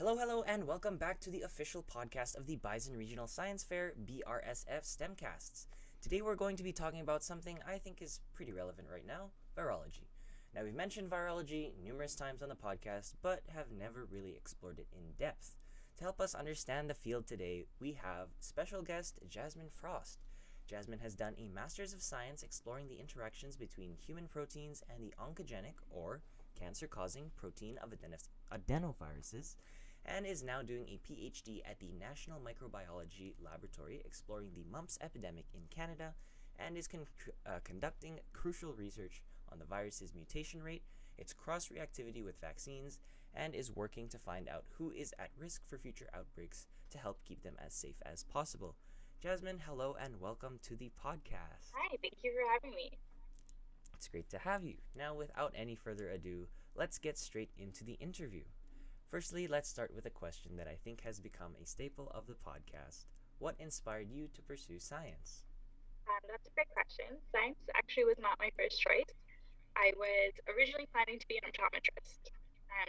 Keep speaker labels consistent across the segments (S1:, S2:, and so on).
S1: Hello, and welcome back to the official podcast of the Bison Regional Science Fair BRSF STEMcasts. Today we're going to be talking about something I think is pretty relevant right now, virology. Now, we've mentioned virology numerous times on the podcast, but have never really explored it in depth. To help us understand the field today, we have special guest Jasmine Frost. Jasmine has done a Master's of Science exploring the interactions between human proteins and the oncogenic, or cancer-causing, protein of adenoviruses, and is now doing a PhD at the National Microbiology Laboratory exploring the mumps epidemic in Canada, and is conducting crucial research on the virus's mutation rate, its cross-reactivity with vaccines, and is working to find out who is at risk for future outbreaks to help keep them as safe as possible. Jasmine, hello and welcome to the podcast.
S2: Hi, thank you for having me.
S1: It's great to have you. Now, without any further ado, let's get straight into the interview. Firstly, let's start with a question that I think has become a staple of the podcast. What inspired you to pursue science?
S2: That's a great question. Science actually was not my first choice. I was originally planning to be an optometrist.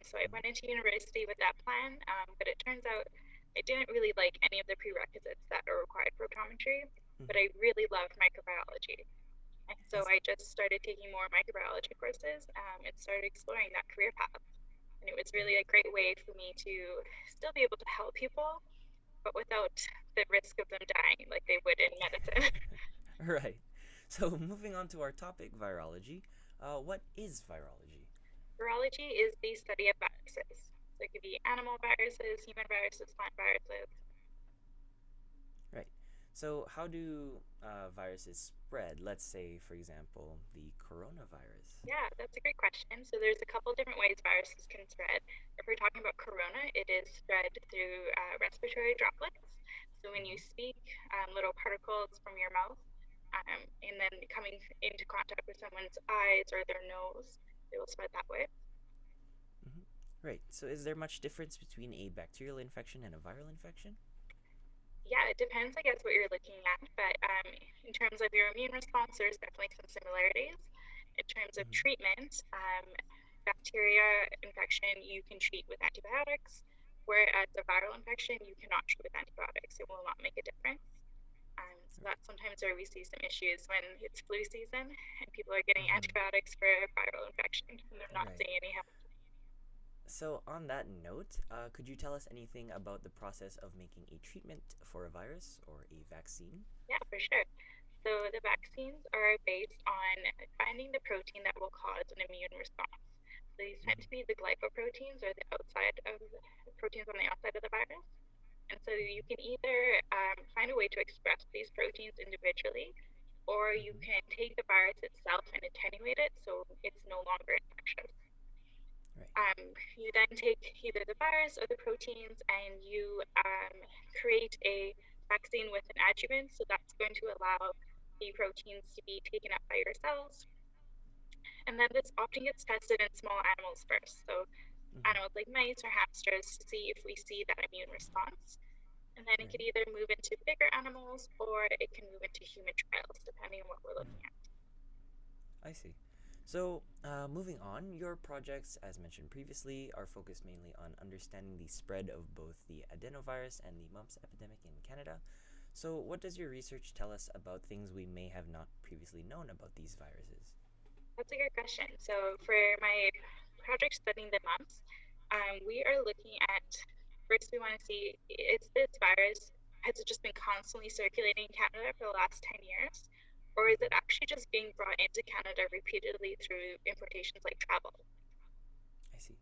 S2: So I went into university with that plan, but it turns out I didn't really like any of the prerequisites that are required for optometry, but I really loved microbiology. And so I just started taking more microbiology courses and started exploring that career path. And it was really a great way for me to still be able to help people, but without the risk of them dying like they would in medicine.
S1: Right. So, moving on to our topic, virology. What is virology?
S2: Virology is the study of viruses. So it could be animal viruses, human viruses, plant viruses.
S1: Right. So, how do viruses spread? Let's say, for example, the coronavirus.
S2: Yeah, that's a great question. So there's a couple different ways viruses can spread. If we're talking about corona, it is spread through respiratory droplets. So when you speak, little particles from your mouth, and then coming into contact with someone's eyes or their nose, it will spread that way.
S1: Mm-hmm. Right. So, is there much difference between a bacterial infection and a viral infection?
S2: Yeah, it depends, I guess, what you're looking at. But in terms of your immune response, there's definitely some similarities. In terms of
S1: Mm-hmm.
S2: treatment, bacteria infection you can treat with antibiotics, whereas a viral infection you cannot treat with antibiotics. It will not make a difference. So that's sometimes where we see some issues when it's flu season and people are getting
S1: Mm-hmm.
S2: antibiotics for a viral infection and they're not
S1: Right.
S2: seeing any help.
S1: So, on that note, could you tell us anything about the process of making a treatment for a virus or a vaccine?
S2: Yeah, for sure. So the vaccines are based on finding the protein that will cause an immune response. So these tend to
S1: Mm-hmm.
S2: be the glycoproteins or the outside of the proteins on the outside of the virus. And so you can either find a way to express these proteins individually, or you
S1: Mm-hmm.
S2: can take the virus itself and attenuate it so it's no longer infectious.
S1: Right.
S2: You then take either the virus or the proteins and you create a vaccine with an adjuvant. So that's going to allow the proteins to be taken up by your cells. And then this often gets tested in small animals first. So
S1: Mm-hmm.
S2: animals like mice or hamsters to see if we see that immune response. And then it
S1: Right.
S2: could either move into bigger animals or it can move into human trials, depending on what we're looking at.
S1: I see. So, moving on, your projects, as mentioned previously, are focused mainly on understanding the spread of both the adenovirus and the mumps epidemic in Canada. So, what does your research tell us about things we may have not previously known about these viruses?
S2: That's a good question. So for my project studying the mumps, we are looking at, first we want to see, is this virus, has it just been constantly circulating in Canada for the last 10 years? Or is it
S1: Mm-hmm.
S2: actually just being brought into Canada repeatedly through importations like travel?
S1: I see.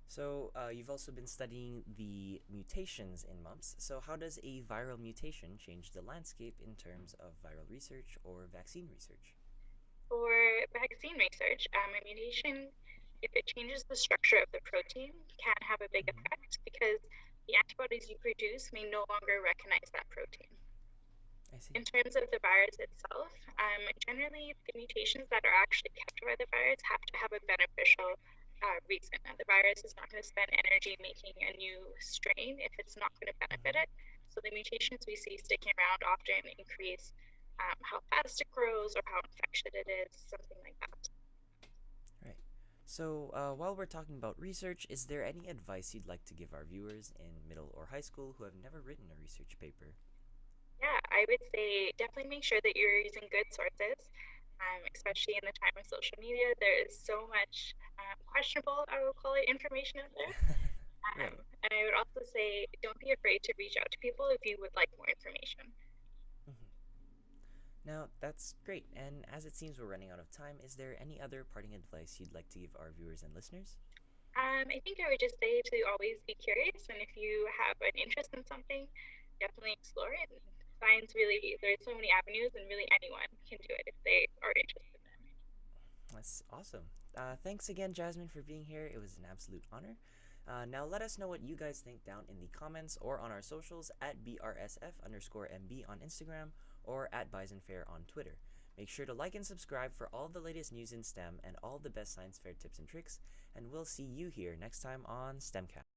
S1: So, you've also been studying the mutations in mumps. So, how does a viral mutation change the landscape in terms of viral research or vaccine research?
S2: For vaccine research, a mutation, if it changes the structure of the protein, can have a big
S1: Mm-hmm.
S2: effect because the antibodies you produce may no longer recognize that protein.
S1: I see.
S2: In terms of the virus itself, generally the mutations that are actually kept by the virus have to have a beneficial reason. The virus is not going to spend energy making a new strain if it's not going to benefit
S1: Mm-hmm.
S2: it. So the mutations we see sticking around often increase how fast it grows or how infectious it is, something like that.
S1: Right. So, while we're talking about research, is there any advice you'd like to give our viewers in middle or high school who have never written a research paper?
S2: Yeah, I would say definitely make sure that you're using good sources, especially in the time of social media. There is so much questionable, I will call it, information out there.
S1: Right.
S2: And I would also say don't be afraid to reach out to people if you would like more information.
S1: Mhm. Now, that's great. And as it seems we're running out of time, is there any other parting advice you'd like to give our viewers and listeners?
S2: I think I would just say to always be curious, and if you have an interest in something, definitely explore it. And science really, there's so many avenues, and really anyone can do it if they are interested in it.
S1: That's awesome. Thanks again, Jasmine, for being here. It was an absolute honor. Now let us know what you guys think down in the comments or on our socials at BRSF_MB on Instagram or at Bison Fair on Twitter. Make sure to like and subscribe for all the latest news in STEM and all the best science fair tips and tricks, and we'll see you here next time on STEMcast.